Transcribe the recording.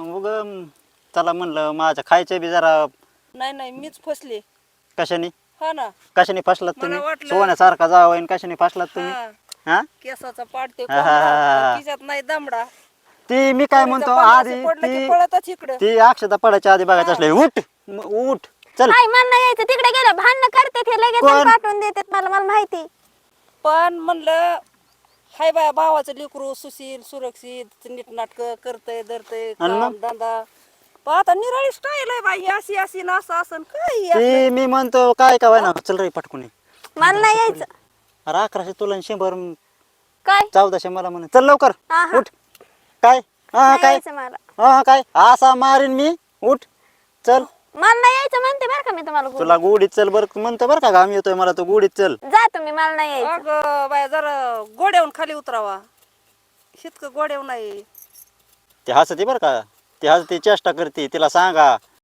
मग उग चला म्हणलं माझ्या खायच्या बी जरा नाही नाही मीच फसले. कशाने हा ना. कशाने फसलात मला तुम्ही वाटलं- सोन्यासारखा जावं आणि कशाने फसलात तुम्ही हा हा केसाचा पाडते हा, हा, हा. खिशात नाही दमडा. ती मी काय पोरीचं म्हणतो पान आधी असं पडलं की ती पळतच इकडं. ती अक्षता पडायच्या आधी बघायचं असले उठ उठ चल काय मला नाही यायचं तिकडे गेलं भांडणं करते ते लगेच कोण? आणि पाठवून देतात मला मला माहिती. पण म्हणलं हाय बाया भावाचं लेकरू सुशील सुरक्षित नीटनाटक करतय धरतय आणि मग? काम धंदा. पण आता निराळी स्टाईल आहे बाई अशी अशी ना असं असं काय हे असलं? ती मी म्हणतो काय का ना चल रे पटकून ये. मला नाही यायचं. अरे 1100 तुला आणि 100 काय 1400 मला म्हणे चल लवकर हा, हा. उठ काय हा नाही काय यायचं मला. हा काय असा मारीन मी उठ चल मला नाही यायचं म्हणते बरं का मी तुम्हाला गोड. तुला गुडीत चल बर म्हणतो बरं का घाम येतोय मला तो गुडीत चल जा तुम्ही मला नाही यायचं. अगं बाया जरा गोड्याहून खाली उतरावा. शितकं गोड्याहून नाही. ते हसते बरं का ते हसते चेष्टा करते तिला सांगा